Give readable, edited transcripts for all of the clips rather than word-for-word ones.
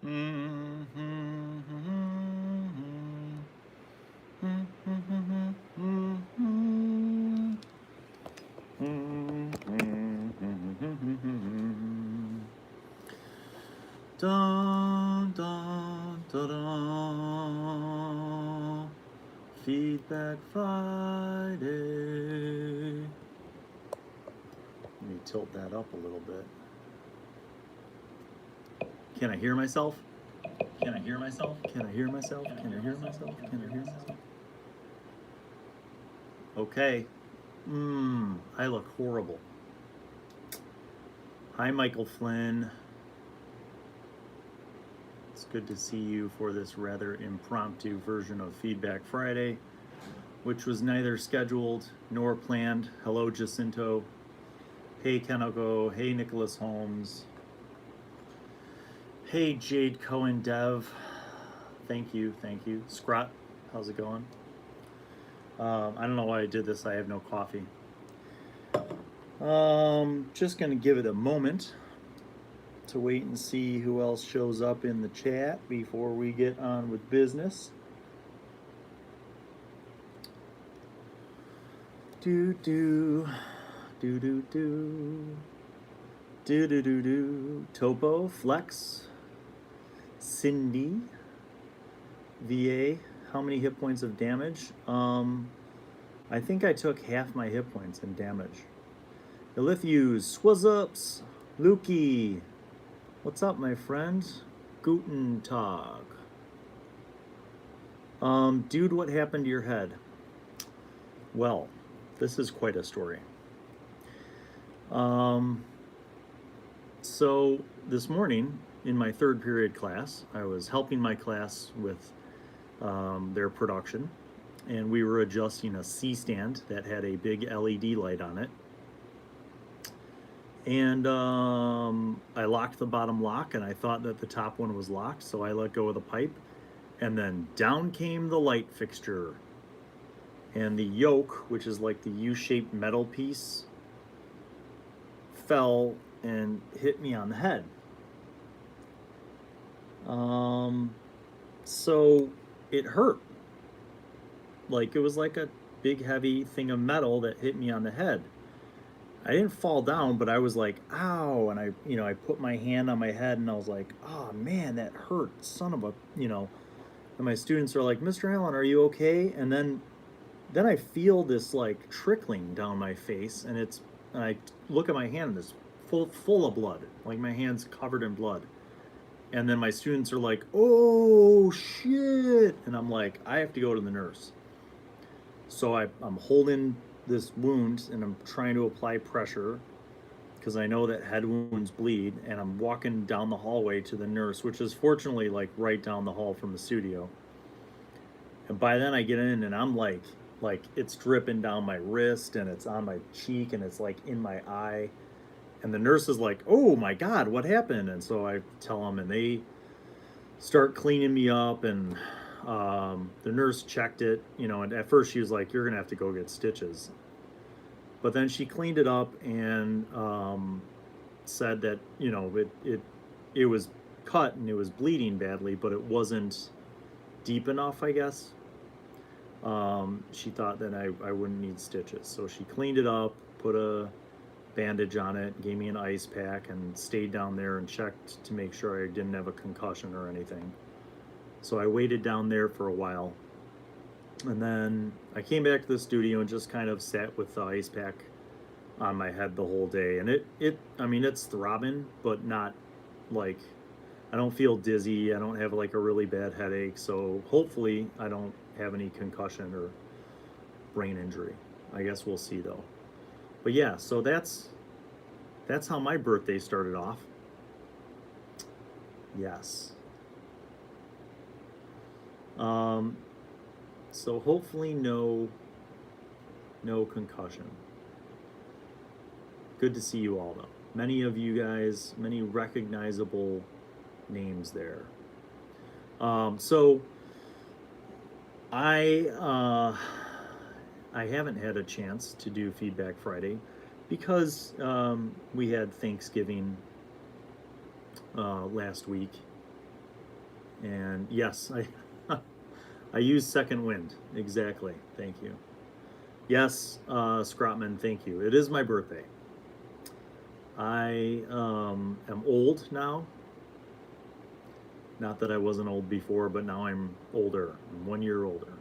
Dun, dun, dun, dun. Feedback Friday. Let me tilt that up a little bit. Can I hear myself? Can I hear myself? Can I hear myself? Can I hear myself? Can I hear myself? Okay. I look horrible. Hi, Michael Flynn. It's good to see you for this rather impromptu version of Feedback Friday, which was neither scheduled nor planned. Hello, Jacinto. Hey, Kenoko. Hey, Nicholas Holmes. Hey, Jade Cohen Dev. Thank you, thank you. Scrot, how's it going? I don't know why I did this. I have no coffee. Just gonna give it a moment to wait and see who else shows up in the chat before we get on with business. Do do do do do do do do do. Topo, Flex, Cindy, VA. How many hit points of damage? I think I took half my hit points in damage. Elithius, Swazups, Lukey. What's up, my friend? Guten Tag. Dude, what happened to your head? Well, this is quite a story. So this morning in my third period class, I was helping my class with their production, and we were adjusting a C-stand that had a big LED light on it. And I locked the bottom lock, and I thought that the top one was locked, so I let go of the pipe, and then down came the light fixture. And the yoke, which is like the U-shaped metal piece, fell and hit me on the head. So it hurt. Like it was like a big heavy thing of metal that hit me on the head. I didn't fall down, but I was like, ow, and I put my hand on my head and I was like, oh man, that hurt, son of a, and my students are like, Mr. Allen, are you okay? And then I feel this like trickling down my face, and I look at my hand and it's full of blood, like my hand's covered in blood. And then my students are like, oh shit, and I'm like, I have to go to the nurse. So I'm holding this wound and I'm trying to apply pressure because I know that head wounds bleed, and I'm walking down the hallway to the nurse, which is fortunately like right down the hall from the studio. And by then I get in and I'm like it's dripping down my wrist and it's on my cheek and it's like in my eye. And the nurse is like, oh my God, what happened? And so I tell them, and they start cleaning me up, and the nurse checked it, and at first she was like, you're gonna have to go get stitches. But then she cleaned it up and said that, it was cut and it was bleeding badly, but it wasn't deep enough, I guess. She thought that I wouldn't need stitches. So she cleaned it up, put a bandage on it, gave me an ice pack, and stayed down there and checked to make sure I didn't have a concussion or anything. So I waited down there for a while. And then I came back to the studio and just kind of sat with the ice pack on my head the whole day. And it's throbbing, but not like, I don't feel dizzy. I don't have like a really bad headache. So hopefully I don't have any concussion or brain injury. I guess we'll see though. But yeah, so that's how my birthday started off. Yes. So hopefully no concussion. Good to see you all though. Many of you guys, many recognizable names there. So I haven't had a chance to do Feedback Friday because we had Thanksgiving last week, And yes, I use second wind. Exactly. Thank you. Yes, Scrotman, thank you. It is my birthday. I am old now. Not that I wasn't old before, but now I'm older. I'm 1 year older.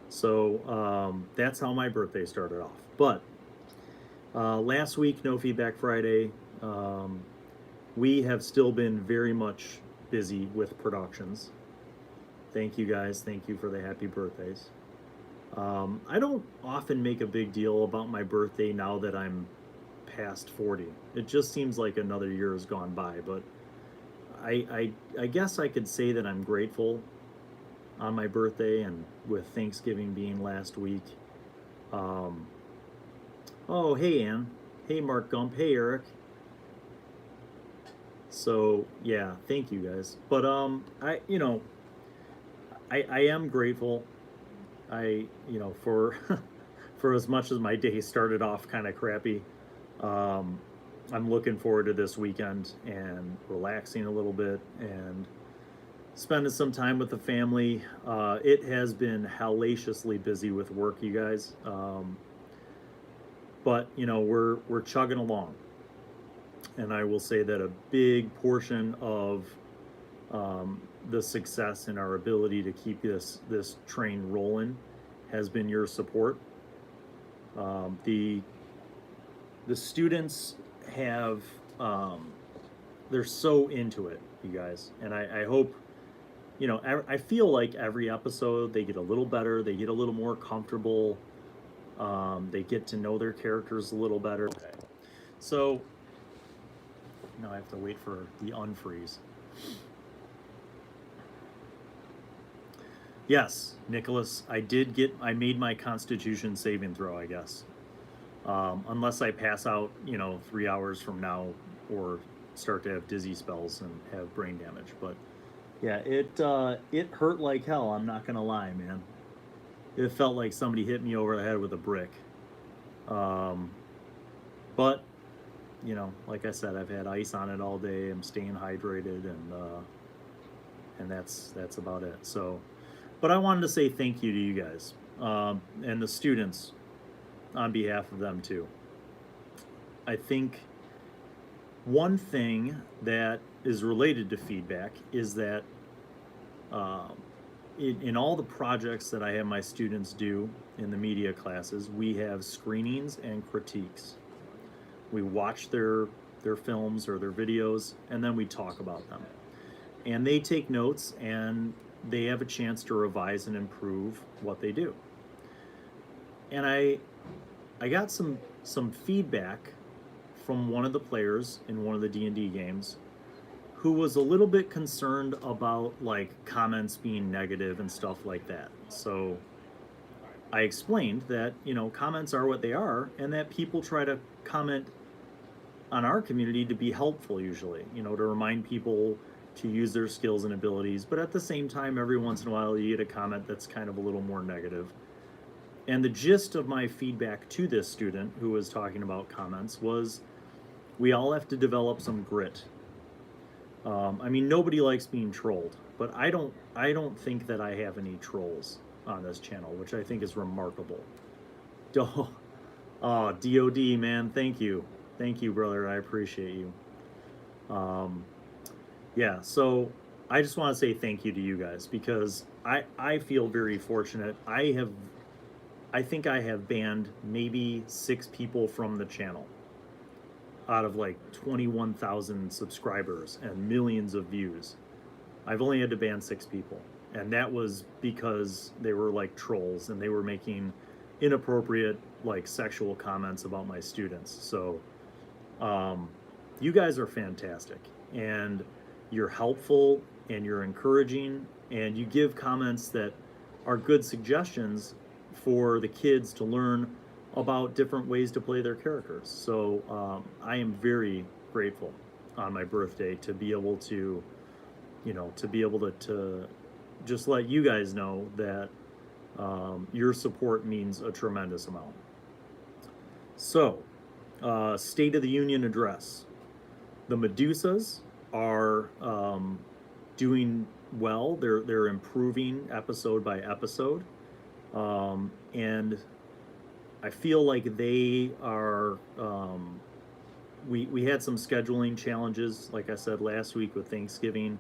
So that's how my birthday started off. But last week, No Feedback Friday, we have still been very much busy with productions. Thank you guys. Thank you for the happy birthdays. I don't often make a big deal about my birthday now that I'm past 40. It just seems like another year has gone by, but I guess I could say that I'm grateful on my birthday, and with Thanksgiving being last week. Um, oh, hey, Ann. Hey, Mark Gump. Hey, Eric. So, yeah, thank you guys. But, I am grateful. For for as much as my day started off kind of crappy, um, I'm looking forward to this weekend and relaxing a little bit and spending some time with the family. It has been hellaciously busy with work, you guys. But we're chugging along, and I will say that a big portion of the success and our ability to keep this train rolling has been your support. The students have they're so into it, you guys, and I hope I feel like every episode they get a little better, they get a little more comfortable, they get to know their characters a little better. Okay, so now I have to wait for the unfreeze. Yes, Nicholas, I made my Constitution saving throw, I guess. Unless I pass out, 3 hours from now, or start to have dizzy spells and have brain damage. But yeah, it hurt like hell. I'm not gonna lie, man. It felt like somebody hit me over the head with a brick. Um, but like I said, I've had ice on it all day. I'm staying hydrated, and that's about it. So, but I wanted to say thank you to you guys, and the students on behalf of them too. I think one thing that is related to feedback is that um, in all the projects that I have my students do in the media classes, we have screenings and critiques. We watch their films or their videos, and then we talk about them. And they take notes, and they have a chance to revise and improve what they do. And I got some feedback from one of the players in one of the D&D games who was a little bit concerned about like comments being negative and stuff like that. So I explained that, comments are what they are, and that people try to comment on our community to be helpful usually, to remind people to use their skills and abilities, but at the same time every once in a while you get a comment that's kind of a little more negative. And the gist of my feedback to this student who was talking about comments was we all have to develop some grit. I mean, nobody likes being trolled, but I don't think that I have any trolls on this channel, which I think is remarkable. Oh, DOD, man, thank you. Thank you, brother. I appreciate you. Yeah, so I just want to say thank you to you guys, because I feel very fortunate. I think I have banned maybe 6 people from the channel out of like 21,000 subscribers and millions of views. I've only had to ban 6 people, and that was because they were like trolls and they were making inappropriate like sexual comments about my students. So you guys are fantastic, and you're helpful, and you're encouraging, and you give comments that are good suggestions for the kids to learn about different ways to play their characters. So I am very grateful on my birthday to be able to, to just let you guys know that your support means a tremendous amount. So, State of the Union address. The Medusas are doing well. They're improving episode by episode, and I feel like they are. We had some scheduling challenges, like I said last week with Thanksgiving,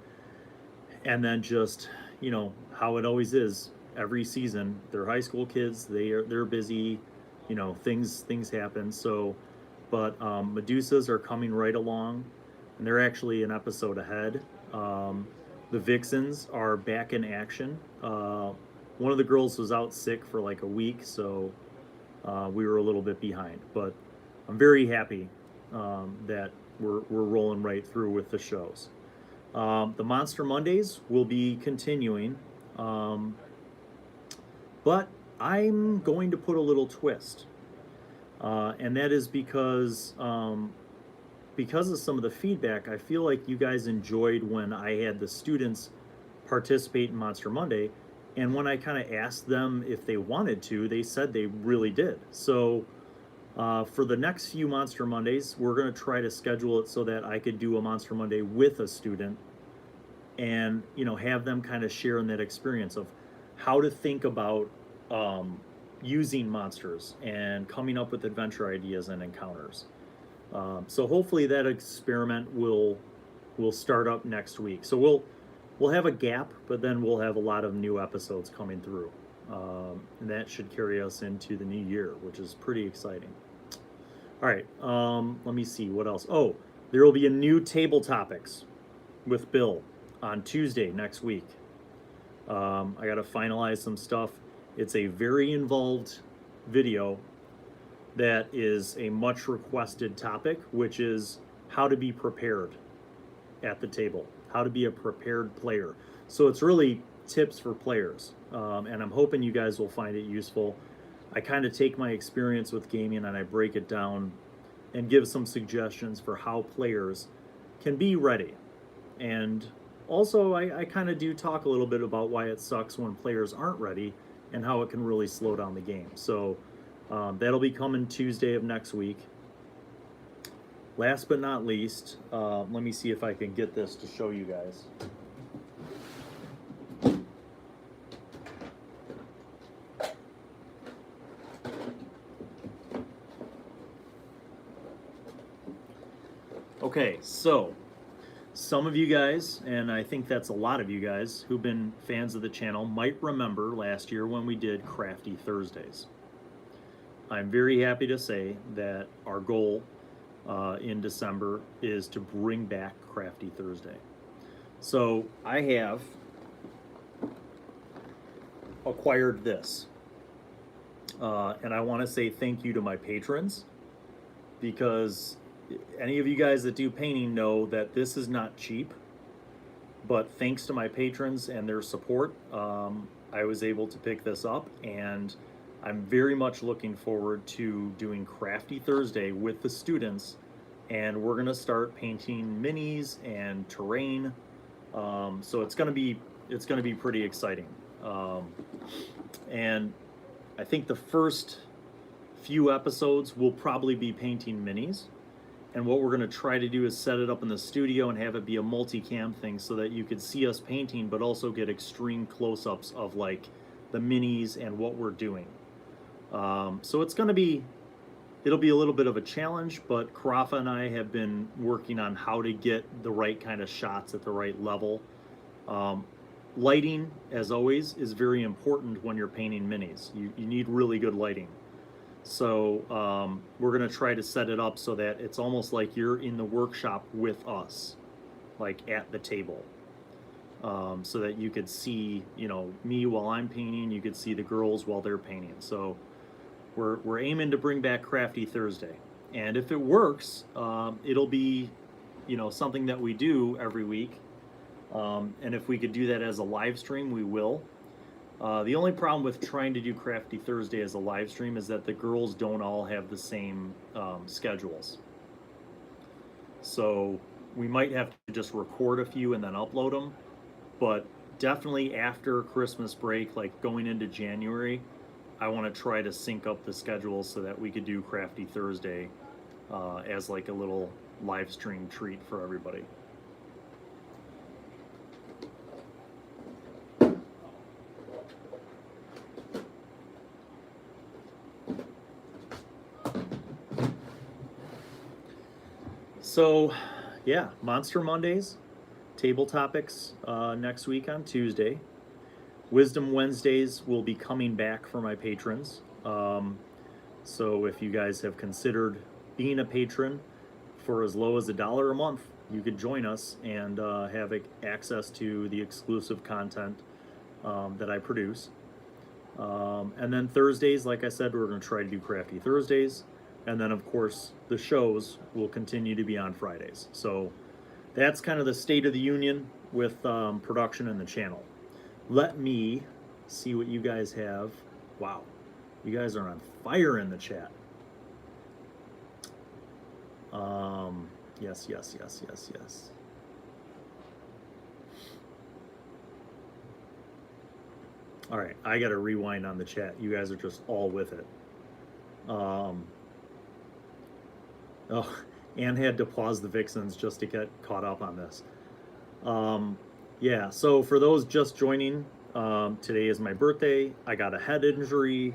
and then just how it always is every season. They're high school kids. They're busy. Things happen. So, but Medusas are coming right along, and they're actually an episode ahead. The Vixens are back in action. One of the girls was out sick for like a week, so we were a little bit behind. But I'm very happy that we're rolling right through with the shows. The Monster Mondays will be continuing, but I'm going to put a little twist, and that is because of some of the feedback. I feel like you guys enjoyed when I had the students participate in Monster Monday, and when I kind of asked them if they wanted to, they said they really did. So for the next few Monster Mondays, we're going to try to schedule it so that I could do a Monster Monday with a student and have them kind of share in that experience of how to think about using monsters and coming up with adventure ideas and encounters. So hopefully that experiment will start up next week. So we'll have a gap, but then we'll have a lot of new episodes coming through, and that should carry us into the new year, which is pretty exciting. All right, let me see what else. Oh, there will be a new table topics with Bill on Tuesday next week. I got to finalize some stuff. It's a very involved video that is a much requested topic, which is how to be prepared at the table, how to be a prepared player. So it's really tips for players, and I'm hoping you guys will find it useful. I kind of take my experience with gaming and I break it down and give some suggestions for how players can be ready. And also, I kind of do talk a little bit about why it sucks when players aren't ready and how it can really slow down the game. So that'll be coming Tuesday of next week. Last but not least, let me see if I can get this to show you guys. Okay, so some of you guys, and I think that's a lot of you guys who've been fans of the channel, might remember last year when we did Crafty Thursdays. I'm very happy to say that our goal in December is to bring back Crafty Thursday. So I have acquired this, and I want to say thank you to my patrons, because any of you guys that do painting know that this is not cheap, but thanks to my patrons and their support, I was able to pick this up, and I'm very much looking forward to doing Crafty Thursday with the students, and we're gonna start painting minis and terrain. So it's gonna be pretty exciting. And I think the first few episodes will probably be painting minis. And what we're going to try to do is set it up in the studio and have it be a multicam thing so that you could see us painting, but also get extreme close-ups of like the minis and what we're doing. So it'll be a little bit of a challenge, but Karafa and I have been working on how to get the right kind of shots at the right level. Lighting, as always, is very important when you're painting minis. You need really good lighting. So we're going to try to set it up so that it's almost like you're in the workshop with us, like at the table, so that you could see, me while I'm painting, you could see the girls while they're painting. So we're aiming to bring back Crafty Thursday. And if it works, it'll be, something that we do every week. And if we could do that as a live stream, we will. The only problem with trying to do Crafty Thursday as a live stream is that the girls don't all have the same schedules. So we might have to just record a few and then upload them. But definitely after Christmas break, like going into January, I want to try to sync up the schedules so that we could do Crafty Thursday as like a little live stream treat for everybody. So, yeah, Monster Mondays, table topics next week on Tuesday. Wisdom Wednesdays will be coming back for my patrons. So if you guys have considered being a patron for as low as $1 a month, you could join us and have access to the exclusive content that I produce. And then Thursdays, like I said, we're going to try to do Crafty Thursdays. And then, of course, the shows will continue to be on Fridays. So that's kind of the state of the union with production and the channel. Let me see what you guys have. Wow, you guys are on fire in the chat. Yes, yes, yes, yes, yes. All right, I got to rewind on the chat. You guys are just all with it. Oh, Anne had to pause the Vixens just to get caught up on this. Yeah, so for those just joining, today is my birthday. I got a head injury.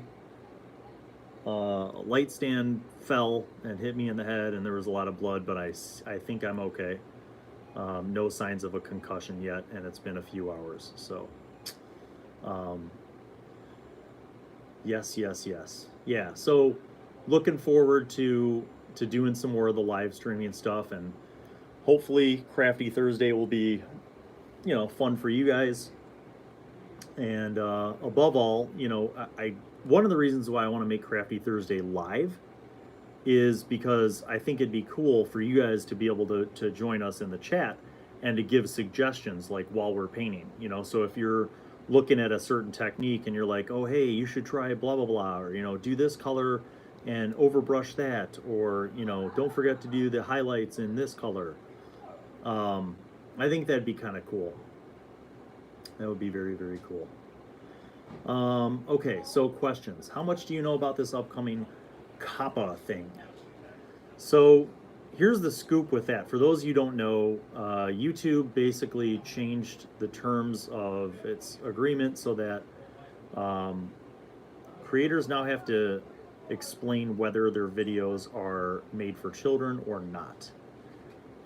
A light stand fell and hit me in the head, and there was a lot of blood, but I think I'm okay. No signs of a concussion yet, and it's been a few hours. So, yes, yes, yes. Yeah, so looking forward to doing some more of the live streaming stuff, and hopefully Crafty Thursday will be, fun for you guys. And above all, I one of the reasons why I want to make Crafty Thursday live is because I think it'd be cool for you guys to be able to join us in the chat and to give suggestions like while we're painting, so if you're looking at a certain technique and you're like, oh, hey, you should try blah, blah, blah, or, do this color and overbrush that, or, don't forget to do the highlights in this color. I think that'd be kind of cool. That would be very, very cool. Okay, so questions. How much do you know about this upcoming Kappa thing? So here's the scoop with that. For those of you who don't know, YouTube basically changed the terms of its agreement so that creators now have to explain whether their videos are made for children or not.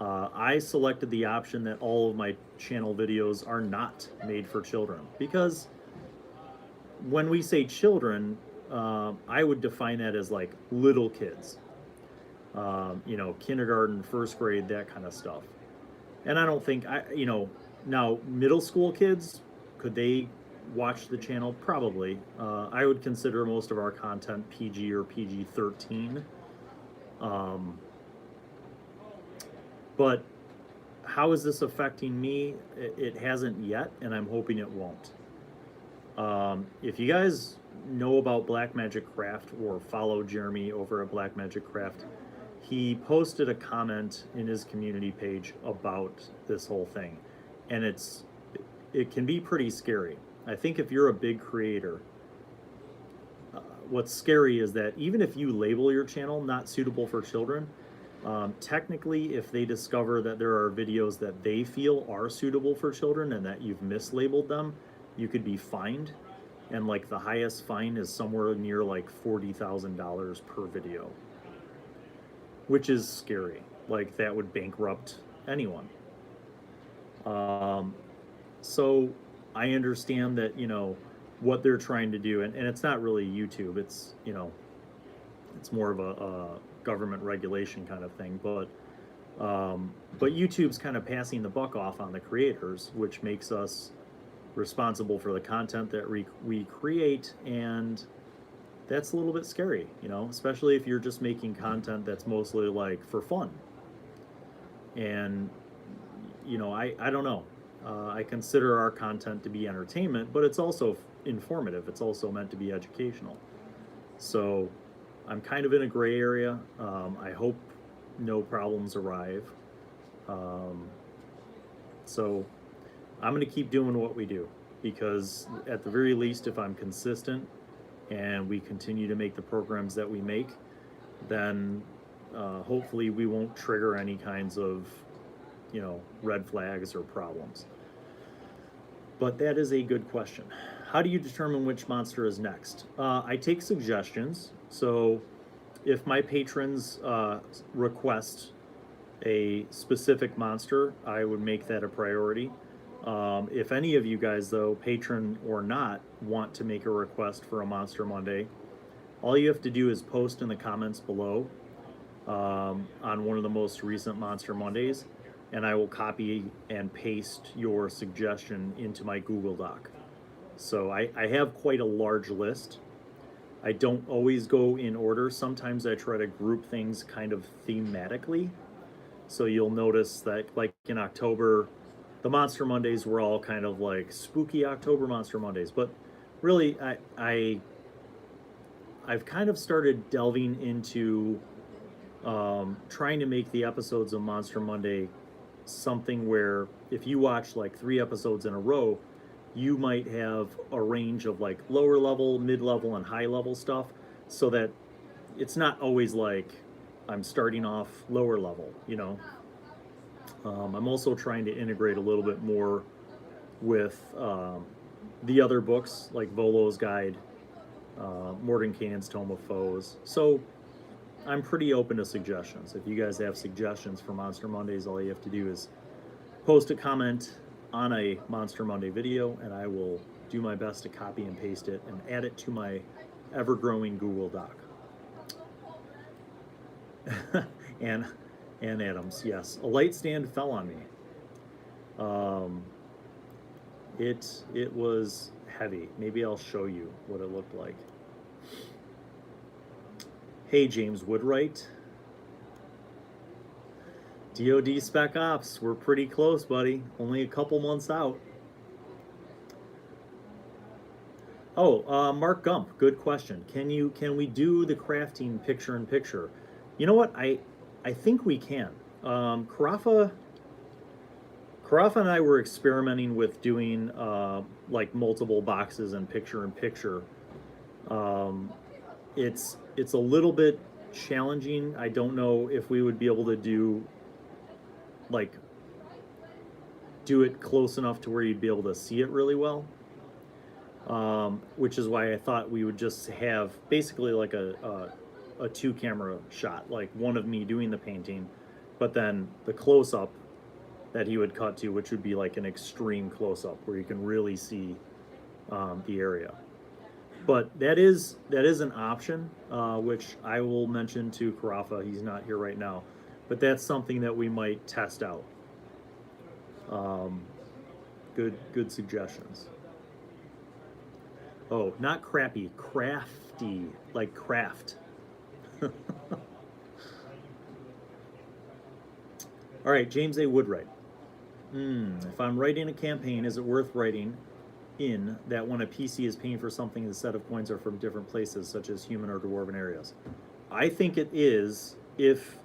I selected the option that all of my channel videos are not made for children, because when we say children, I would define that as like little kids, kindergarten, first grade, that kind of stuff. And I don't think now middle school kids, could they watch the channel? Probably. I would consider most of our content PG or PG-13. But how is this affecting me? It hasn't yet, and I'm hoping it won't. If you guys know about Black Magic Craft or follow Jeremy over at Black Magic Craft, he posted a comment in his community page about this whole thing, and it can be pretty scary. I think if you're a big creator, what's scary is that even if you label your channel not suitable for children, technically, if they discover that there are videos that they feel are suitable for children and that you've mislabeled them, you could be fined. And like the highest fine is somewhere near like $40,000 per video, which is scary. Like that would bankrupt anyone. So I understand that, what they're trying to do, and it's not really YouTube, it's, it's more of a government regulation kind of thing, but YouTube's kind of passing the buck off on the creators, which makes us responsible for the content that we create, and that's a little bit scary, especially if you're just making content that's mostly like for fun. And I don't know. I consider our content to be entertainment, but it's also informative. It's also meant to be educational. So I'm kind of in a gray area. I hope no problems arrive. So I'm going to keep doing what we do, because at the very least, if I'm consistent and we continue to make the programs that we make, then hopefully we won't trigger any kinds of, red flags or problems. But that is a good question. How do you determine which monster is next? I take suggestions. So if my patrons request a specific monster, I would make that a priority. If any of you guys, though, patron or not, want to make a request for a Monster Monday, all you have to do is post in the comments below on one of the most recent Monster Mondays, and I will copy and paste your suggestion into my Google Doc. So I have quite a large list. I don't always go in order. Sometimes I try to group things kind of thematically. So you'll notice that, like in October, the Monster Mondays were all kind of like spooky October Monster Mondays. But really, I've kind of started delving into trying to make the episodes of Monster Monday something where if you watch like 3 episodes in a row, you might have a range of like lower level, mid level, and high level stuff, so that it's not always like I'm starting off lower level, you know. I'm also trying to integrate a little bit more with the other books like Volo's Guide, Mordenkainen's Tome of Foes. So I'm pretty open to suggestions. If you guys have suggestions for Monster Mondays, all you have to do is post a comment on a Monster Monday video, and I will do my best to copy and paste it and add it to my ever-growing Google Doc. and Adams, yes, a light stand fell on me. It was heavy. Maybe I'll show you what it looked like. Hey, James Woodwright. DoD Spec Ops, we're pretty close, buddy. Only a couple months out. Oh, Mark Gump, good question. Can we do the crafting picture in picture? You know what? I think we can. Carafa and I were experimenting with doing like multiple boxes and picture in picture. It's a little bit challenging. I don't know if we would be able to do it close enough to where you'd be able to see it really well. Which is why I thought we would just have basically like a 2-camera shot, like one of me doing the painting, but then the close-up that he would cut to, which would be like an extreme close-up where you can really see the area. But that is an option, which I will mention to Carafa. He's not here right now, but that's something that we might test out. Good suggestions. Oh, not crappy, crafty, like craft. All right, James A. Woodwright. If I'm writing a campaign, is it worth writing in that when a PC is paying for something, the set of coins are from different places, such as human or dwarven areas? I think it is if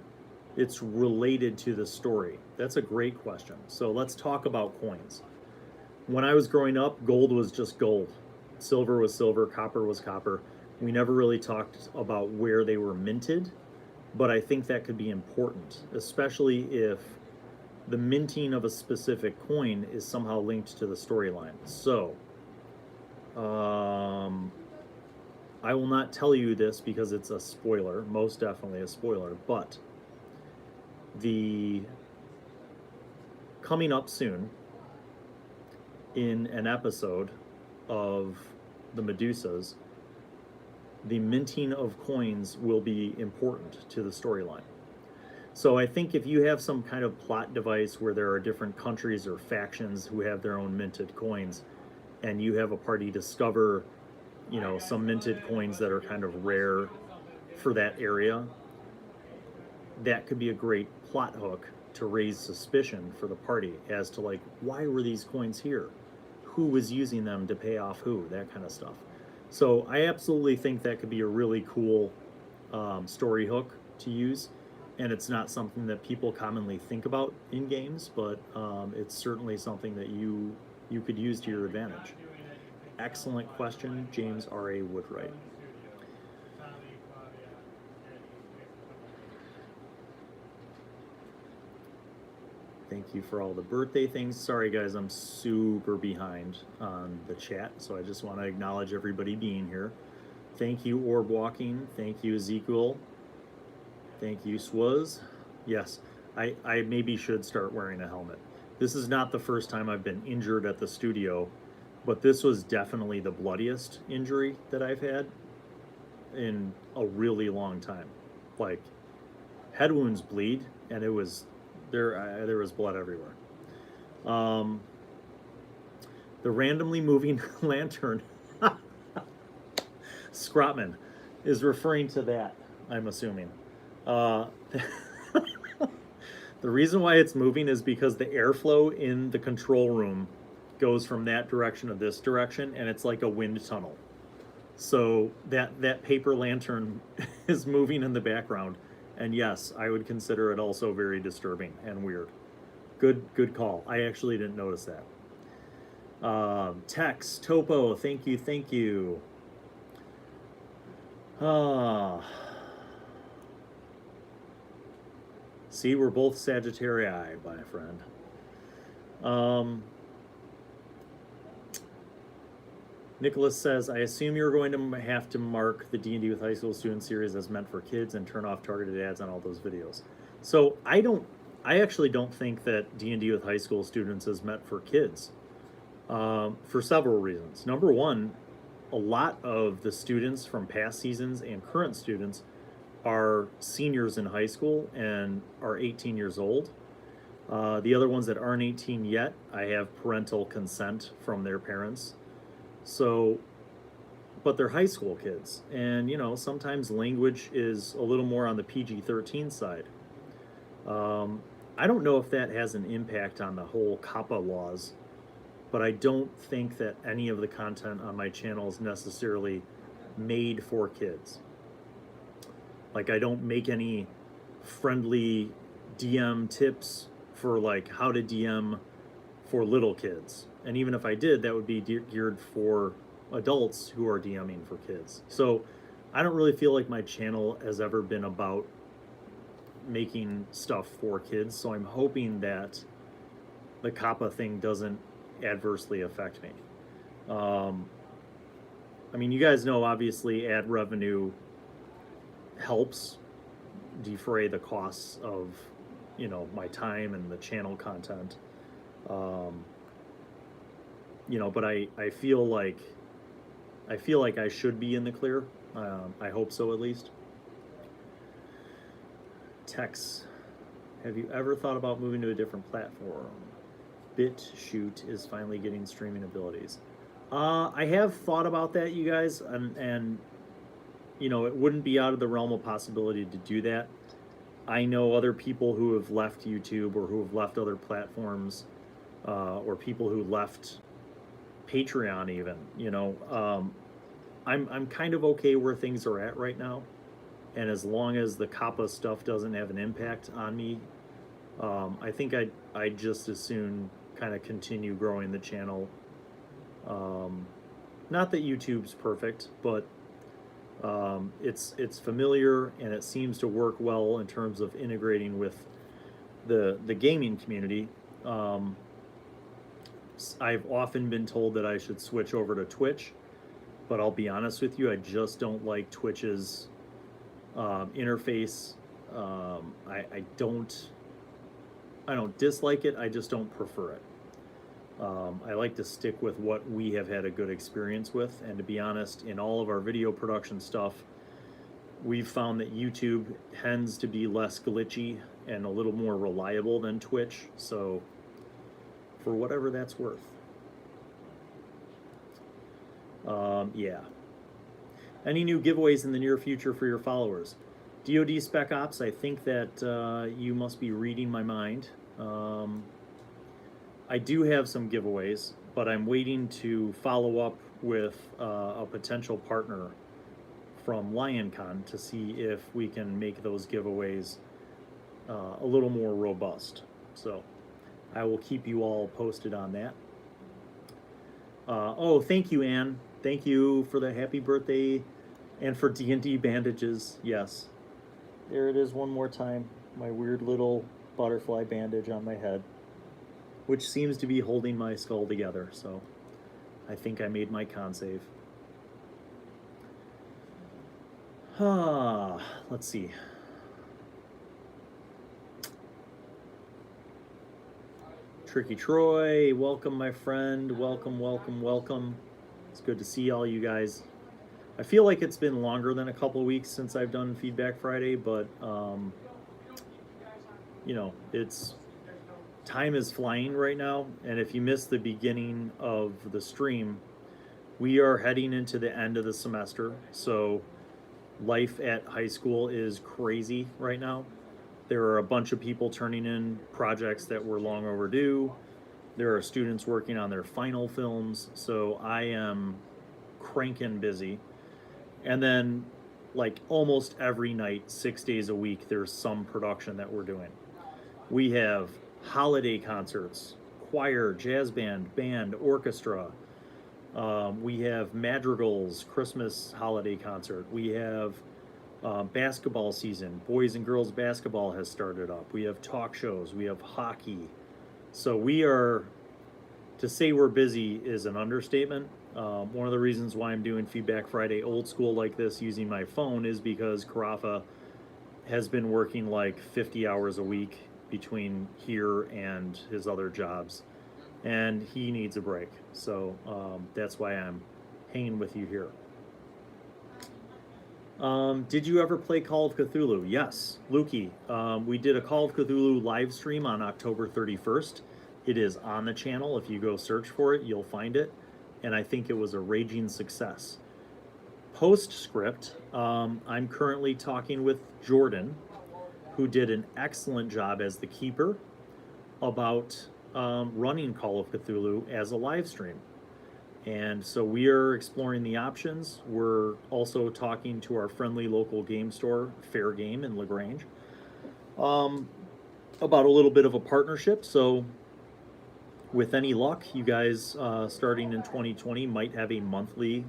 it's related to the story. That's a great question. So let's talk about coins. When I was growing up, gold was just gold. Silver was silver, copper was copper. We never really talked about where they were minted, but I think that could be important, especially if the minting of a specific coin is somehow linked to the storyline. So, I will not tell you this because it's a spoiler, most definitely a spoiler, but coming up soon in an episode of the Medusas, the minting of coins will be important to the storyline. So I think if you have some kind of plot device where there are different countries or factions who have their own minted coins, and you have a party discover, you know, some minted coins that are kind of rare for that area, that could be a great plot hook to raise suspicion for the party as to like, why were these coins here? Who was using them to pay off who? That kind of stuff. So I absolutely think that could be a really cool story hook to use. And it's not something that people commonly think about in games, but it's certainly something that you could use to your advantage. Excellent question, James R.A. Woodwright. Thank you for all the birthday things. Sorry guys, I'm super behind on the chat, so I just want to acknowledge everybody being here. Thank you, Orb Walking. Thank you, Ezekiel. Thank you, Swaz. Yes, I maybe should start wearing a helmet. This is not the first time I've been injured at the studio, but this was definitely the bloodiest injury that I've had in a really long time. Like, head wounds bleed, and it was there was blood everywhere. Um, the randomly moving lantern, Scrotman, is referring to that, I'm assuming. Uh, the reason why it's moving is because the airflow in the control room goes from that direction to this direction, and it's like a wind tunnel. So that paper lantern is moving in the background, and yes, I would consider it also very disturbing and weird. Good call. I actually didn't notice that. Tex Topo, thank you, thank you. Ah, see, we're both Sagittarii, my friend. Nicholas says, I assume you're going to have to mark the D&D with high school student series as meant for kids and turn off targeted ads on all those videos. So I actually don't think that D&D with high school students is meant for kids, for several reasons. Number one, a lot of the students from past seasons and current students are seniors in high school and are 18 years old. The other ones that aren't 18 yet, I have parental consent from their parents. So, but they're high school kids, and sometimes language is a little more on the PG-13 side. I don't know if that has an impact on the whole COPPA laws, but I don't think that any of the content on my channel is necessarily made for kids. Like, I don't make any friendly DM tips for like how to DM for little kids. And even if I did, that would be geared for adults who are DMing for kids. So I don't really feel like my channel has ever been about making stuff for kids. So I'm hoping that the COPPA thing doesn't adversely affect me. I mean, you guys know, obviously, ad revenue helps defray the costs of, my time and the channel content. But I feel like I should be in the clear. I hope so, at least. Tex, have you ever thought about moving to a different platform? BitChute is finally getting streaming abilities. I have thought about that, you guys, and it wouldn't be out of the realm of possibility to do that. I know other people who have left YouTube or who have left other platforms, or people who left Patreon even. I'm kind of okay where things are at right now, and as long as the COPPA stuff doesn't have an impact on me, I think I'd just as soon kind of continue growing the channel. Not that YouTube's perfect, but it's familiar, and it seems to work well in terms of integrating with the gaming community. I've often been told that I should switch over to Twitch, but I'll be honest with you, I just don't like Twitch's interface. I don't dislike it, I just don't prefer it. I like to stick with what we have had a good experience with, and to be honest, in all of our video production stuff, we've found that YouTube tends to be less glitchy and a little more reliable than Twitch, so for whatever that's worth. Yeah. Any new giveaways in the near future for your followers? DoD Spec Ops, I think that you must be reading my mind. I do have some giveaways, but I'm waiting to follow up with a potential partner from LionCon to see if we can make those giveaways a little more robust. So I will keep you all posted on that. Oh, thank you, Anne. Thank you for the happy birthday and for D&D bandages. Yes. There it is one more time. My weird little butterfly bandage on my head, which seems to be holding my skull together, so I think I made my con save. Let's see. Tricky Troy, welcome, my friend. Welcome, welcome, welcome. It's good to see all you guys. I feel like it's been longer than a couple of weeks since I've done Feedback Friday, but it's time is flying right now. And if you missed the beginning of the stream, we are heading into the end of the semester. So life at high school is crazy right now. There are a bunch of people turning in projects that were long overdue. There are students working on their final films. So I am cranking busy. And then, like almost every night, 6 days a week, there's some production that we're doing. We have holiday concerts, choir, jazz band, orchestra. We have madrigals, Christmas holiday concert. We have basketball season. Boys and girls basketball has started up. We have talk shows. We have hockey. So to say we're busy is an understatement. One of the reasons why I'm doing Feedback Friday old school like this using my phone is because Carafa has been working like 50 hours a week between here and his other jobs, and he needs a break. So that's why I'm hanging with you here. Did you ever play Call of Cthulhu? Yes, Lukey. We did a Call of Cthulhu live stream on October 31st. It is on the channel. If you go search for it, you'll find it. And I think it was a raging success. Postscript, I'm currently talking with Jordan, who did an excellent job as the keeper, about running Call of Cthulhu as a live stream. And so we are exploring the options. We're also talking to our friendly local game store, Fair Game in LaGrange, about a little bit of a partnership. So with any luck, you guys starting in 2020 might have a monthly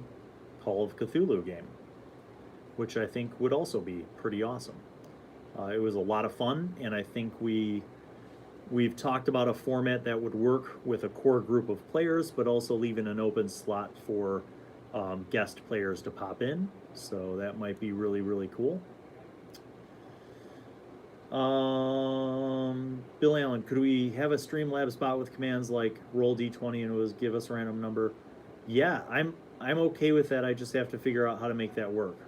Call of Cthulhu game, which I think would also be pretty awesome. It was a lot of fun, and I think we've talked about a format that would work with a core group of players, but also leaving an open slot for guest players to pop in. So that might be really, really cool. Bill Allen, could we have a Streamlabs bot with commands like roll d20 and it was give us a random number? Yeah, I'm okay with that. I just have to figure out how to make that work.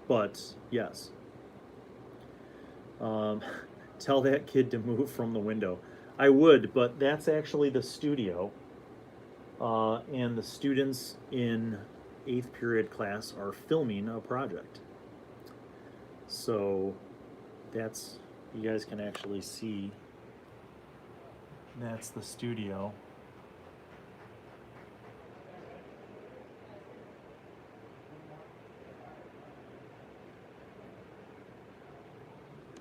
But yes. Tell that kid to move from the window. I would, but that's actually the studio. And the students in 8th period class are filming a project. So that's, you guys can actually see, that's the studio.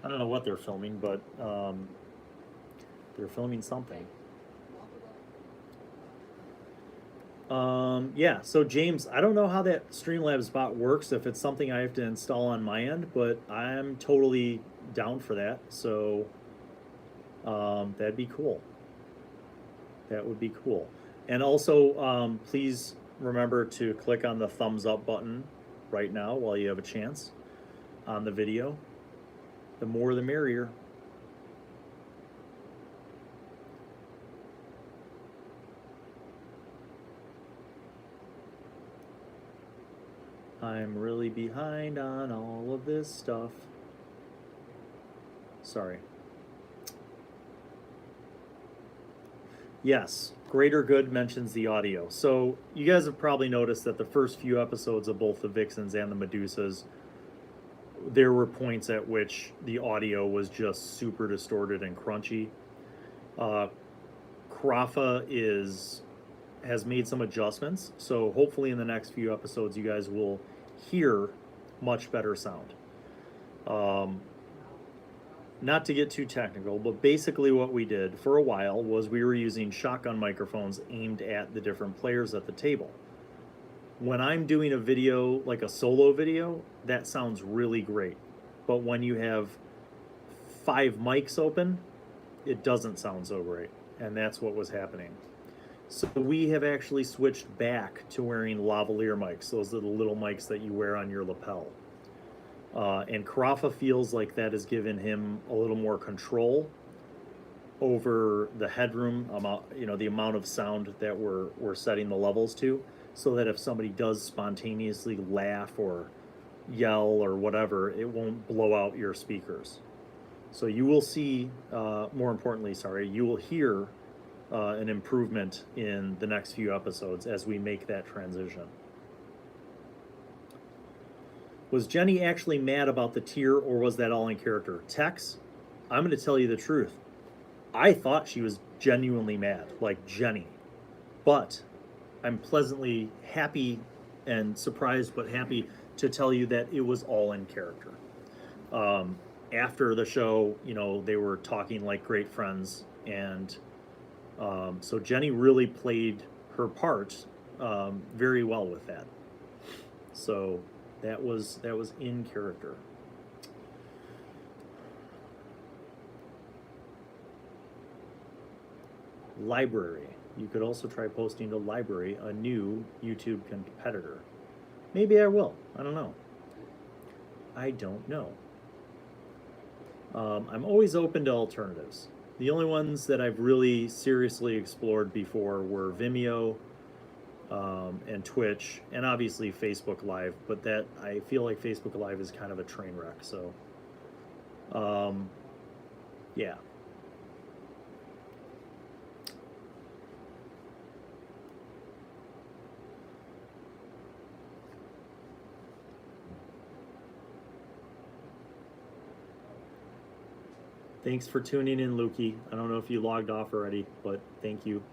I don't know what they're filming, but they're filming something. Yeah, so James, I don't know how that Streamlabs bot works, if it's something I have to install on my end, but I'm totally down for that. So that'd be cool. That would be cool. And also, please remember to click on the thumbs up button right now while you have a chance on the video. The more the merrier. I'm really behind on all of this stuff. Sorry. Yes, Greater Good mentions the audio. So you guys have probably noticed that the first few episodes of both the Vixens and the Medusas, there were points at which the audio was just super distorted and crunchy. Carafa has made some adjustments, so hopefully in the next few episodes you guys will hear much better sound. Not to get too technical, but basically what we did for a while was we were using shotgun microphones aimed at the different players at the table. When I'm doing a video, like a solo video, that sounds really great. But when you have 5 mics open, it doesn't sound so great. And that's what was happening. So we have actually switched back to wearing lavalier mics. Those are the little mics that you wear on your lapel. And Carafa feels like that has given him a little more control over the headroom amount, the amount of sound that we're setting the levels to, so that if somebody does spontaneously laugh or yell or whatever, it won't blow out your speakers. So you will see, more importantly, sorry, you will hear an improvement in the next few episodes as we make that transition. Was Jenny actually mad about the tear, or was that all in character? Tex, I'm going to tell you the truth. I thought she was genuinely mad, like Jenny. But I'm pleasantly happy and surprised, but happy to tell you that it was all in character. After the show, they were talking like great friends, and so Jenny really played her part very well with that. So that was in character. Library. You could also try posting to library, a new YouTube competitor. Maybe I will. I don't know. I don't know. I'm always open to alternatives. The only ones that I've really seriously explored before were Vimeo and Twitch, and obviously Facebook Live, but that I feel like Facebook Live is kind of a train wreck, so yeah. Thanks for tuning in, Lukey. I don't know if you logged off already, but thank you.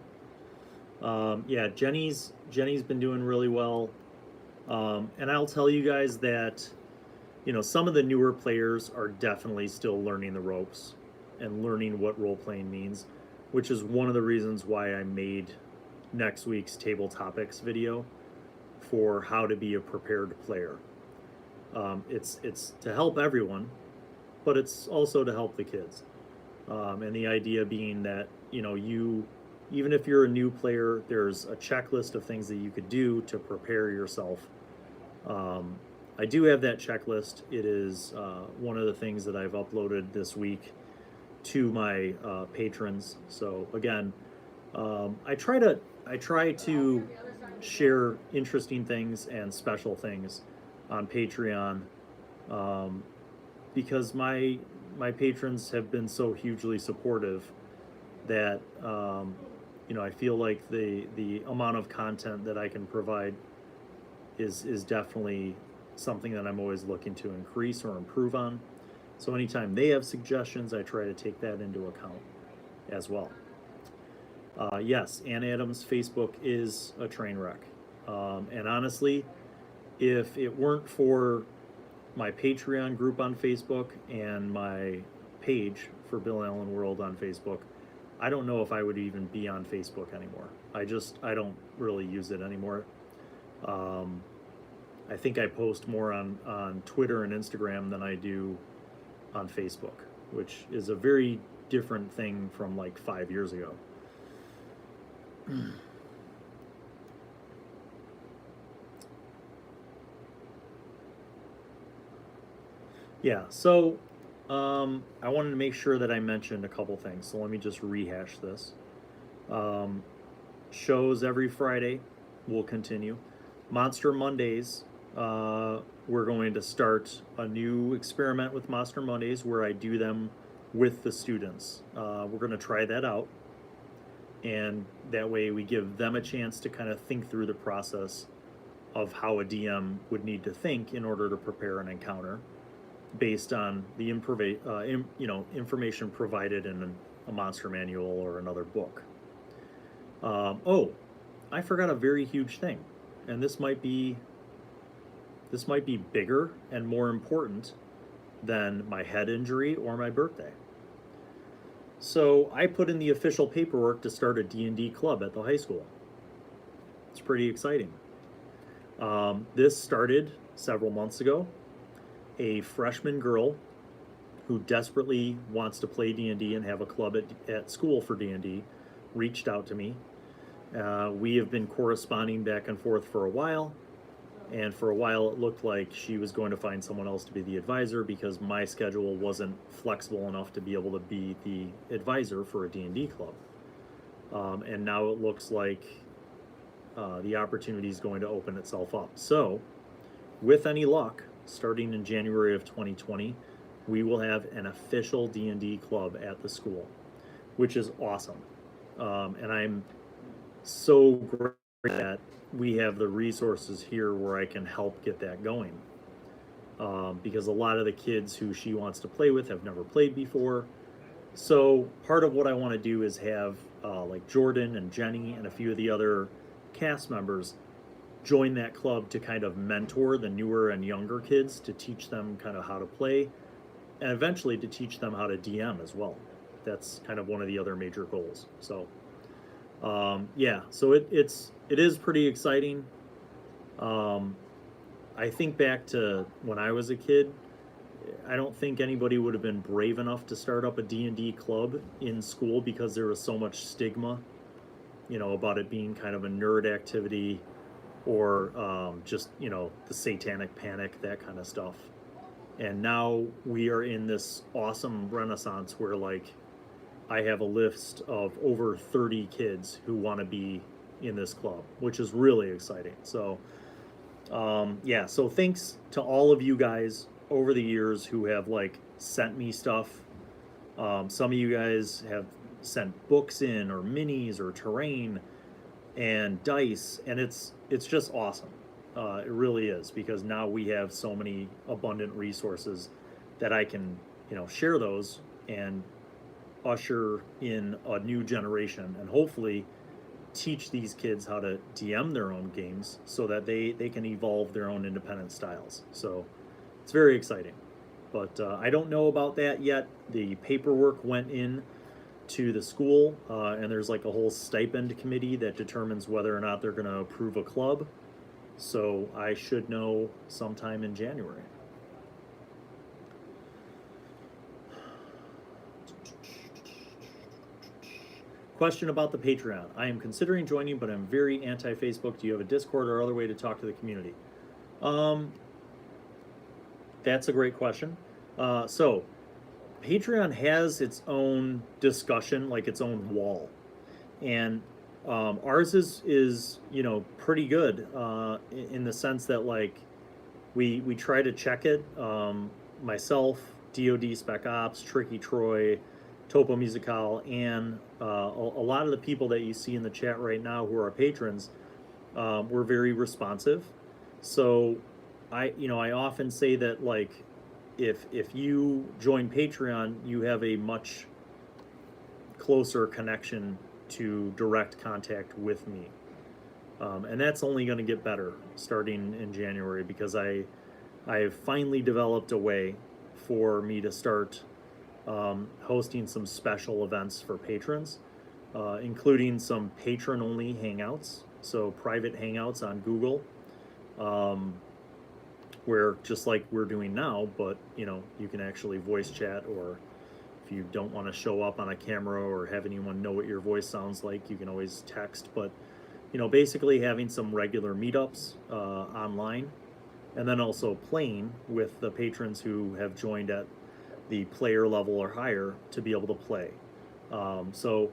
Yeah, Jenny's been doing really well. And I'll tell you guys that, some of the newer players are definitely still learning the ropes and learning what role playing means, which is one of the reasons why I made next week's table topics video for how to be a prepared player. It's to help everyone, but it's also to help the kids. And the idea being that, even if you're a new player, there's a checklist of things that you could do to prepare yourself. I do have that checklist. It is one of the things that I've uploaded this week to my patrons. So again, I try to share interesting things and special things on Patreon, because my patrons have been so hugely supportive that I feel like the amount of content that I can provide is definitely something that I'm always looking to increase or improve on. So anytime they have suggestions, I try to take that into account as well. Yes, Ann Adams' Facebook is a train wreck. And honestly, if it weren't for my Patreon group on Facebook and my page for Bill Allen World on Facebook, I don't know if I would even be on Facebook anymore. I don't really use it anymore. I think I post more on Twitter and Instagram than I do on Facebook, which is a very different thing from like 5 years ago. Yeah, so I wanted to make sure that I mentioned a couple things, so let me just rehash this. Shows every Friday will continue. Monster Mondays, we're going to start a new experiment with Monster Mondays where I do them with the students. We're going to try that out, and that way we give them a chance to kind of think through the process of how a DM would need to think in order to prepare an encounter, based on the information provided in a monster manual or another book. Oh, I forgot a very huge thing, and this might be bigger and more important than my head injury or my birthday. So I put in the official paperwork to start a D&D club at the high school. It's pretty exciting. This started several months ago. A freshman girl who desperately wants to play D&D and have a club at school for D&D reached out to me. We have been corresponding back and forth for a while, And for a while, it looked like she was going to find someone else to be the advisor because my schedule wasn't flexible enough to be able to be the advisor for a D&D club. And now it looks like the opportunity is going to open itself up. So, with any luck, starting in January of 2020, we will have an official D&D club at the school, which is awesome. And I'm so great that we have the resources here where I can help get that going. Because a lot of the kids who she wants to play with have never played before. So part of what I want to do is have like Jordan and Jenny and a few of the other cast members join that club to kind of mentor the newer and younger kids to teach them kind of how to play and eventually to teach them how to DM as well. That's kind of one of the other major goals. So yeah, so it is pretty exciting. I think back to when I was a kid. I don't think anybody would have been brave enough to start up a D&D club in school because there was so much stigma, about it being kind of a nerd activity or just, the satanic panic, that kind of stuff. And now we are in this awesome renaissance where, like, I have a list of over 30 kids who want to be in this club, which is really exciting. So, yeah, so thanks to all of you guys over the years who have like sent me stuff. Some of you guys have sent books in or minis or terrain and dice, and it's just awesome. It really is, because now we have so many abundant resources that I can, share those and usher in a new generation and hopefully teach these kids how to DM their own games so that they can evolve their own independent styles. So it's very exciting. But I don't know about that yet. The paperwork went in to the school, and there's like a whole stipend committee that determines whether or not they're going to approve a club. So I should know sometime in January. Question about the Patreon. I am considering joining, but I'm very anti-Facebook. Do you have a Discord or other way to talk to the community? That's a great question. So Patreon has its own discussion, like its own wall. And ours is pretty good in the sense that, like, we try to check it. Myself, DoD Spec Ops, Tricky Troy, Topo Musical, and a lot of the people that you see in the chat right now who are patrons, were very responsive. So I often say that, like, if you join Patreon, you have a much closer connection to direct contact with me. And that's only going to get better starting in January, because I have finally developed a way for me to start hosting some special events for patrons, including some patron-only hangouts, so private hangouts on Google, where, just like we're doing now, but you can actually voice chat, or if you don't want to show up on a camera or have anyone know what your voice sounds like, you can always text. But basically having some regular meetups online, and then also playing with the patrons who have joined at the player level or higher to be able to play. So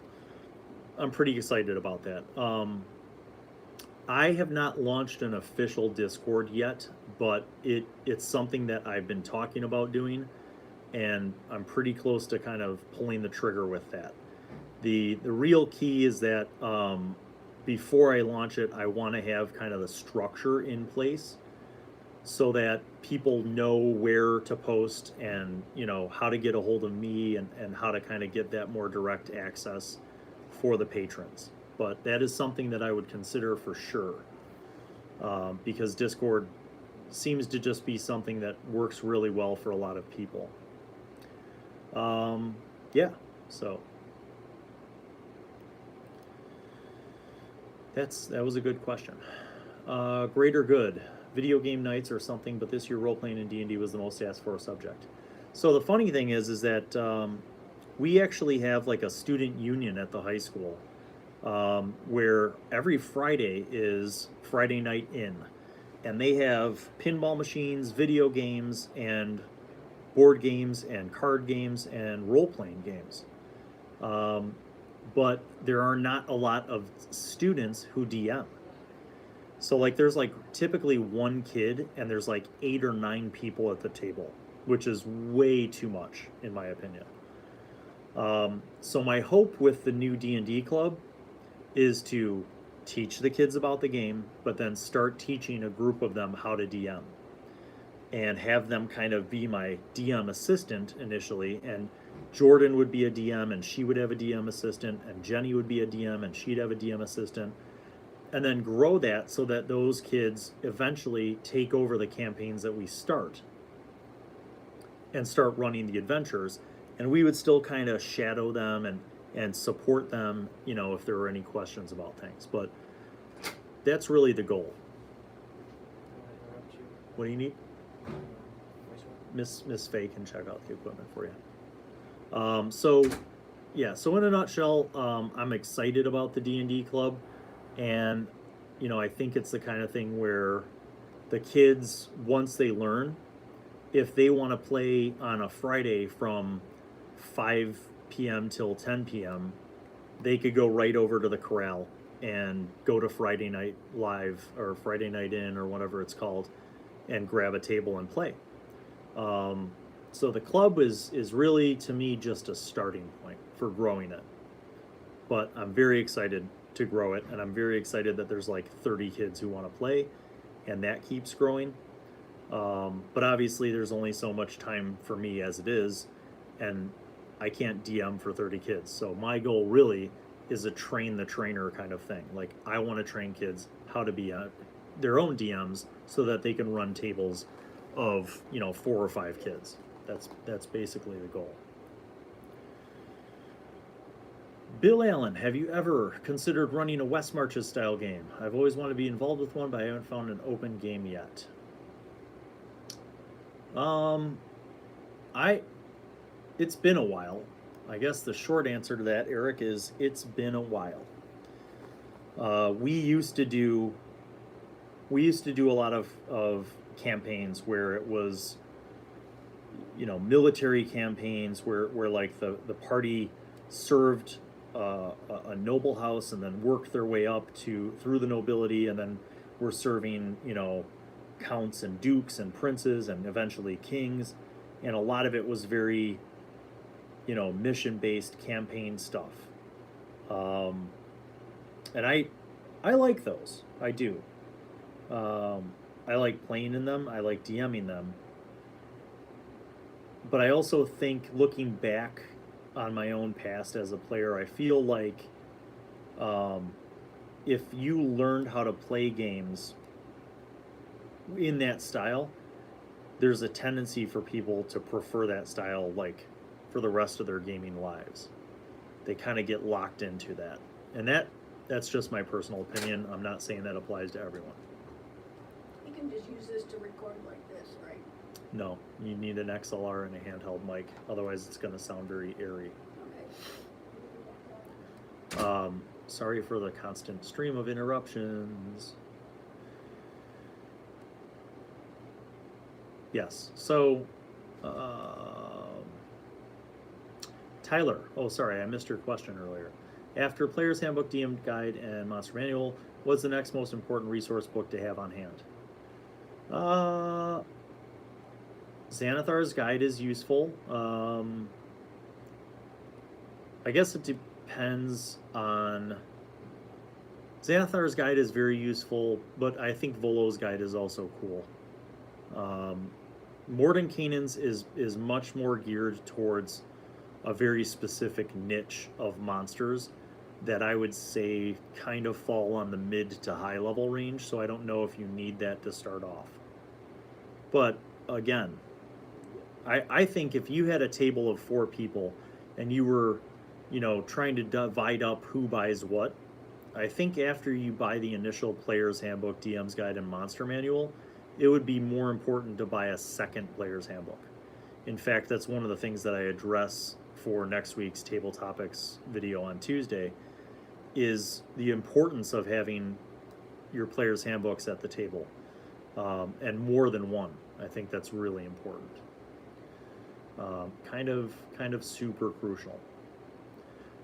I'm pretty excited about that. I have not launched an official Discord yet, but it's something that I've been talking about doing, and I'm pretty close to kind of pulling the trigger with that. The real key is that before I launch it, I want to have kind of the structure in place so that people know where to post, and how to get a hold of me, and how to kind of get that more direct access for the patrons. But that is something that I would consider for sure, because Discord seems to just be something that works really well for a lot of people. Yeah, so that was a good question. Greater good. Video game nights or something, but this year role-playing in D&D was the most asked for subject. So the funny thing is that we actually have like a student union at the high school, where every Friday is Friday night in, and they have pinball machines, video games, and board games, and card games, and role playing games. Um, but there are not a lot of students who DM. So like there's like typically one kid and there's like 8 or 9 people at the table, which is way too much in my opinion. So my hope with the new D&D club is to teach the kids about the game, but then start teaching a group of them how to DM and have them kind of be my DM assistant initially. And Jordan would be a DM and she would have a DM assistant, and Jenny would be a DM and she'd have a DM assistant. And then grow that so that those kids eventually take over the campaigns that we start and start running the adventures. And we would still kind of shadow them and support them, you know, if there were any questions about things. But that's really the goal. What do you need? Miss Faye can check out the equipment for you. So in a nutshell, I'm excited about the D&D club, and you know, I think it's the kind of thing where the kids, once they learn, if they want to play on a Friday from 5 p.m. till 10 p.m., they could go right over to the corral and go to Friday Night Live or Friday Night In or whatever it's called and grab a table and play. So the club is really, to me, just a starting point for growing it. But I'm very excited to grow it, and I'm very excited that there's like 30 kids who want to play, and that keeps growing. But obviously there's only so much time for me as it is, and I can't DM for 30 kids. So my goal really is a train the trainer kind of thing. Like, I want to train kids how to be their own DMs so that they can run tables of, you know, 4 or 5 kids. That's basically the goal. Bill Allen, have you ever considered running a West Marches style game? I've always wanted to be involved with one, but I haven't found an open game yet. It's been a while. I guess the short answer to that, Eric, is it's been a while. We used to do a lot of campaigns where it was, you know, military campaigns where like the party served a noble house and then worked their way up through the nobility, and then were serving, you know, counts and dukes and princes and eventually kings. And a lot of it was very, you know, mission-based campaign stuff. And I like those. I do. I like playing in them. I like DMing them. But I also think, looking back on my own past as a player, I feel like if you learned how to play games in that style, there's a tendency for people to prefer that style, like, for the rest of their gaming lives. They kind of get locked into that. And that's just my personal opinion. I'm not saying that applies to everyone. You can just use this to record like this, right? No, you need an XLR and a handheld mic. Otherwise, it's going to sound very airy. Okay. Sorry for the constant stream of interruptions. Yes, so Tyler, oh sorry, I missed your question earlier. After Player's Handbook, DM Guide, and Monster Manual, what's the next most important resource book to have on hand? Xanathar's Guide is useful. I guess it depends on... Xanathar's Guide is very useful, but I think Volo's Guide is also cool. Mordenkainen's is much more geared towards a very specific niche of monsters that I would say kind of fall on the mid to high level range, so I don't know if you need that to start off. But again, I think if you had a table of 4 people and you were, you know, trying to divide up who buys what, I think after you buy the initial Player's Handbook, DM's Guide, and Monster Manual, it would be more important to buy a second Player's Handbook. In fact, that's one of the things that I address for next week's Table Topics video on Tuesday, is the importance of having your Player's Handbooks at the table. and more than one. I think that's really important. Kind of super crucial.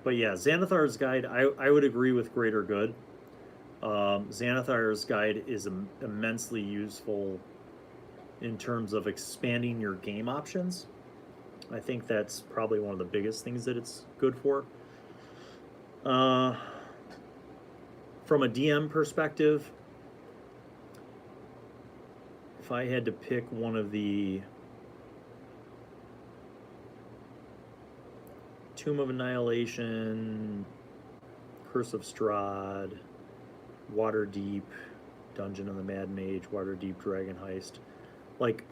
But yeah, Xanathar's Guide, I would agree with Greater Good. Xanathar's Guide is immensely useful in terms of expanding your game options. I think that's probably one of the biggest things that it's good for. From a DM perspective, if I had to pick one of the Tomb of Annihilation, Curse of Strahd, Waterdeep, Dungeon of the Mad Mage, Waterdeep Dragon Heist, like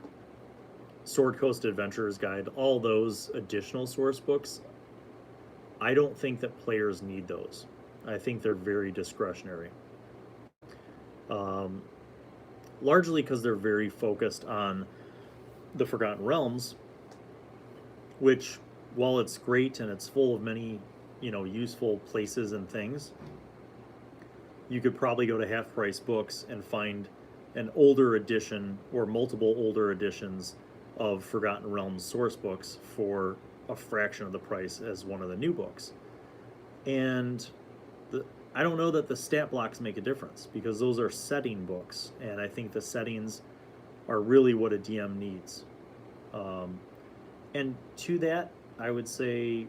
Sword Coast Adventurer's Guide, all those additional source books, I don't think that players need those. I think they're very discretionary. Largely because they're very focused on the Forgotten Realms, which, while it's great and it's full of many, useful places and things, you could probably go to Half Price Books and find an older edition or multiple older editions of Forgotten Realms source books for a fraction of the price as one of the new books. And I don't know that the stat blocks make a difference, because those are setting books, and I think the settings are really what a DM needs. And to that, I would say,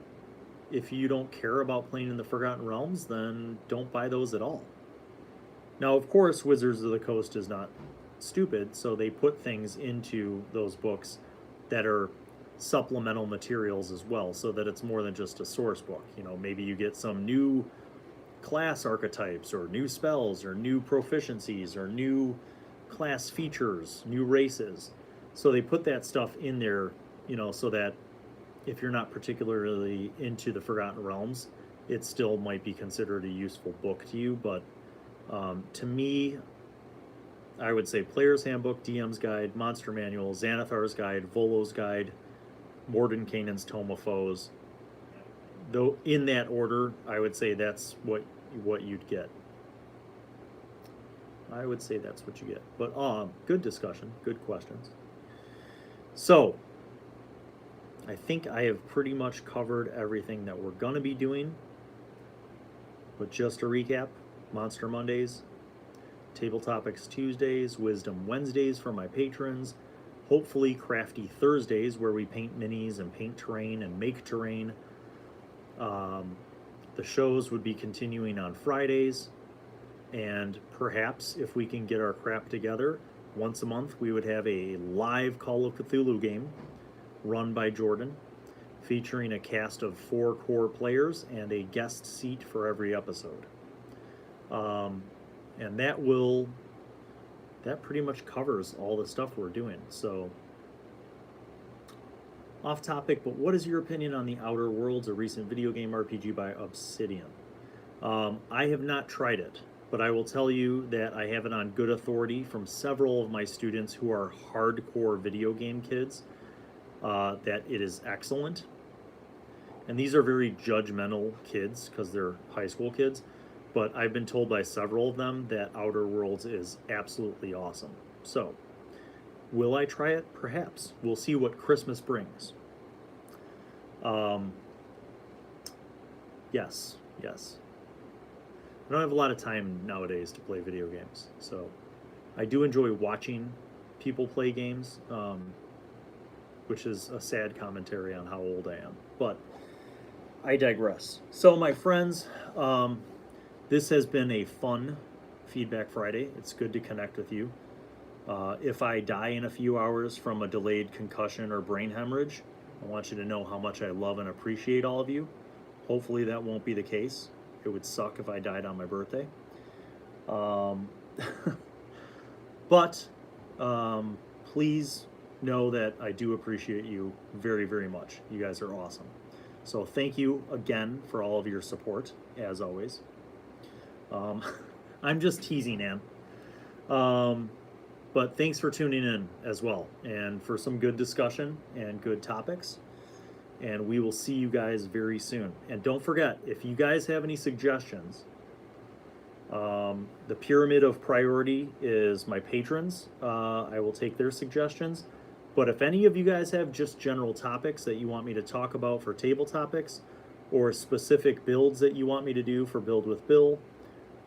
if you don't care about playing in the Forgotten Realms, then don't buy those at all. Now, of course, Wizards of the Coast is not stupid, so they put things into those books that are supplemental materials as well, so that it's more than just a source book. Maybe you get some new class archetypes or new spells or new proficiencies or new class features, new races. So they put that stuff in there, so that if you're not particularly into the Forgotten Realms, it still might be considered a useful book to you. But to me, I would say Player's Handbook, DM's Guide, Monster Manual, Xanathar's Guide, Volo's Guide, Mordenkainen's Tome of Foes. Though in that order, I would say that's what you'd get. I would say that's what you get. But good discussion, good questions. So, I think I have pretty much covered everything that we're going to be doing. But just to recap, Monster Mondays, Table Topics Tuesdays, Wisdom Wednesdays for my patrons, hopefully Crafty Thursdays where we paint minis and paint terrain and make terrain. The shows would be continuing on Fridays, and perhaps if we can get our crap together, once a month we would have a live Call of Cthulhu game run by Jordan, featuring a cast of 4 core players and a guest seat for every episode. And that pretty much covers all the stuff we're doing. So, off topic, but what is your opinion on the Outer Worlds, a recent video game RPG by Obsidian? I have not tried it, but I will tell you that I have it on good authority from several of my students who are hardcore video game kids, that it is excellent. And these are very judgmental kids because they're high school kids, but I've been told by several of them that Outer Worlds is absolutely awesome. So, will I try it? Perhaps. We'll see what Christmas brings. Yes. I don't have a lot of time nowadays to play video games, so I do enjoy watching people play games, which is a sad commentary on how old I am. But I digress. So, my friends, this has been a fun Feedback Friday. It's good to connect with you. If I die in a few hours from a delayed concussion or brain hemorrhage, I want you to know how much I love and appreciate all of you. Hopefully that won't be the case. It would suck if I died on my birthday. But please know that I do appreciate you very, very much. You guys are awesome. So thank you again for all of your support, as always. I'm just teasing, Ann. But thanks for tuning in as well, and for some good discussion and good topics. And we will see you guys very soon. And don't forget, if you guys have any suggestions The pyramid of priority is my patrons. I will take their suggestions. But if any of you guys have just general topics that you want me to talk about for table topics, or specific builds that you want me to do for Build with Bill,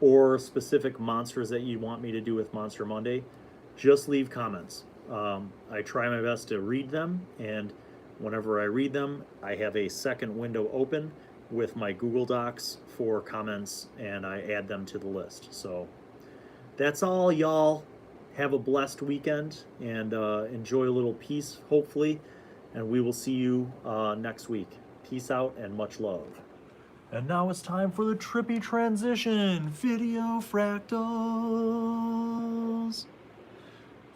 or specific monsters that you want me to do with Monster Monday, just leave comments. I try my best to read them, and whenever I read them, I have a second window open with my Google Docs for comments, and I add them to the list. So that's all, y'all. Have a blessed weekend, and enjoy a little peace, hopefully, and we will see you next week. Peace out and much love. And now it's time for the trippy transition. Video fractals.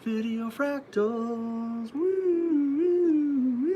Video fractals. Woo!